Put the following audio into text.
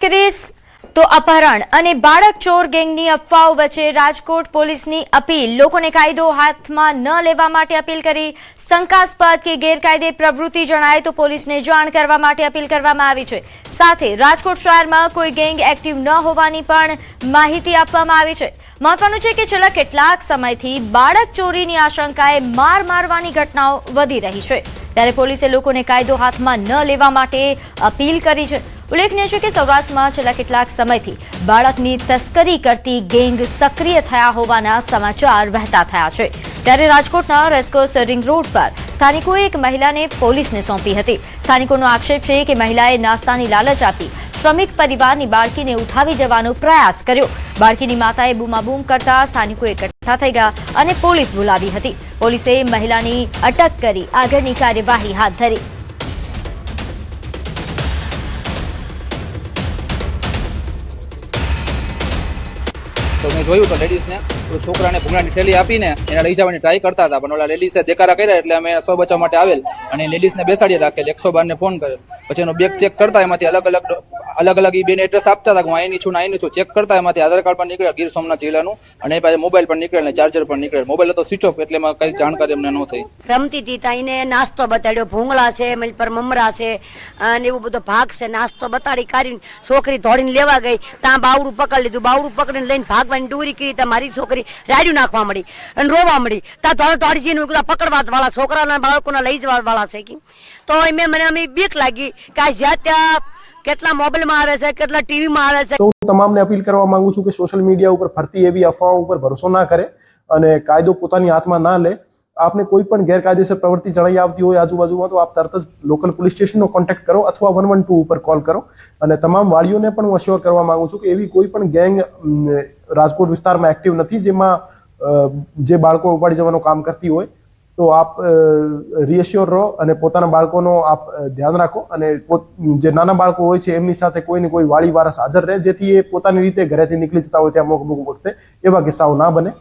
Chris તો અપહરણ અને બાળક ચોર ગેંગની અફવાઓ વચ્ચે રાજકોટ પોલીસની અપીલ લોકોને કાયદો હાથમાં ન લેવા માટે અપીલ કરી શંકાસ્પદ કે ગેરકાયદે પ્રવૃત્તિ જણાય તો પોલીસને જાણ કરવા માટે અપીલ કરવામાં આવી છે। સાથે રાજકોટ શહેરમાં કોઈ ગેંગ એક્ટિવ ન હોવાની પણ માહિતી આપવામાં આવી છે। મહત્વનું છે કે છેલ્લા કેટલાક સમયથી બાળક ચોરીની આશંકાએ માર મારવાની ઘટનાઓ વધી રહી છે, ત્યારે પોલીસે લોકોને કાયદો હાથમાં ન લેવા માટે અપીલ કરી છે। ઉલ્લેખનીય છે કે સૌરાષ્ટ્રમાં છેલ્લા કેટલાક સમયથી બાળકની તસ્કરી કરતી ગેંગ સક્રિય થયા હોવાના સમાચાર વહેતા થયા છે, ત્યારે રાજકોટના રેસકોર્સ રિંગ રોડ પર સ્થાનિકોએ એક મહિલાને પોલીસને સોંપી હતી। સ્થાનિકોનો આક્ષેપ છે કે મહિલાએ નાસ્તાની લાલચ આપી શ્રમિક પરિવારની બાળકીને ઉઠાવી જવાનો પ્રયાસ કર્યો। બાળકીની માતાએ બૂમાબૂમ કરતા સ્થાનિકો એકઠા થઈ ગયા અને પોલીસ બોલાવી હતી। પોલીસે મહિલાની અટક કરી આગળની કાર્યવાહી હાથ ધરી। તો મેં જોયું તો લેડીઝને છોકરાને ભૂંગળાની થેલી આપીને એને લઈ જવાની ટ્રાય કરતા હતા, પણ ઓલા લેડીઝે દેકારા કર્યા એટલે અમે સ્વ બચાવ માટે આવેલ અને લેડીઝને બેસાડી રાખેલ, 112 ને ફોન કર્યો। પછી એનો બેગ ચેક કરતા એમાંથી અલગ અલગ એ બેને એડ્રેસ આપતા હતા કે હું અહીંની છું ને અહીંની છું, ચેક કરતા એમાંથી આધાર કાર્ડ પણ નીકળ્યા ગીર સોમનાથ જિલ્લાનું અને એ પાસે મોબાઈલ પણ નીકળેલ ને ચાર્જર પણ નીકળેલ। મોબાઈલ હતો સ્વિચ ઓફ એટલે એમાં કઈ જાણકારી અમને ન થઈ। રમતી હતી ત્યાં એને નાસ્તો બતાડ્યો, ભૂંગળા છે, મિલ પર મમરા છે અને એવું બધો ભાગ છે, નાસ્તો બતાડી કરીને છોકરી દોડીને લેવા ગઈ, ત્યાં બાવડું પકડી લીધું, બાવડું પકડીને લઈને ભાગવાની દોરી કરી, ત્યાં મારી છોકરી રાડ્યું નાખવા મળી અને રોવા મળી, ત્યાં દોડી જઈને પકડવા વાળા છોકરાના બાળકોને લઈ જવા વાળા છે કે તો મને અમે બીક લાગી કે જ્યાં ત્યાં કેટલા મોબાઈલમાં આવે છે, કેટલા ટીવીમાં આવે છે। તો હું તમામને અપીલ કરવા માંગુ છું કે સોશિયલ મીડિયા ઉપર ફરતી એવી અફવાઓ ઉપર ભરોસો ના કરે અને કાયદો પોતાની હાથમાં ના લે। આપને કોઈ પણ ગેરકાયદેસર પ્રવૃત્તિ જણાઈ આવતી હોય આજુબાજુમાં તો આપ તરત જ લોકલ પોલીસ સ્ટેશનનો કોન્ટેક્ટ કરો અથવા 112 ઉપર કોલ કરો। અને તમામ વાળીઓને પણ હું અશ્યોર કરવા માંગુ છું કે એવી કોઈ પણ ગેંગ રાજકોટ વિસ્તારમાં એક્ટિવ નથી જેમાં જે બાળકો ઉપાડી જવાનું કામ કરતી હોય, તો આપ રીએશ્યોર રહો અને પોતાના બાળકોનો આપ ધ્યાન રાખો અને જે નાના બાળકો હોય છે એમની સાથે કોઈ ને કોઈ વાળી વારસ હાજર રહે, જેથી એ પોતાની રીતે ઘરેથી નીકળી જતા હોય ત્યાં અમુક વખતે એવા કિસ્સાઓ ના બને।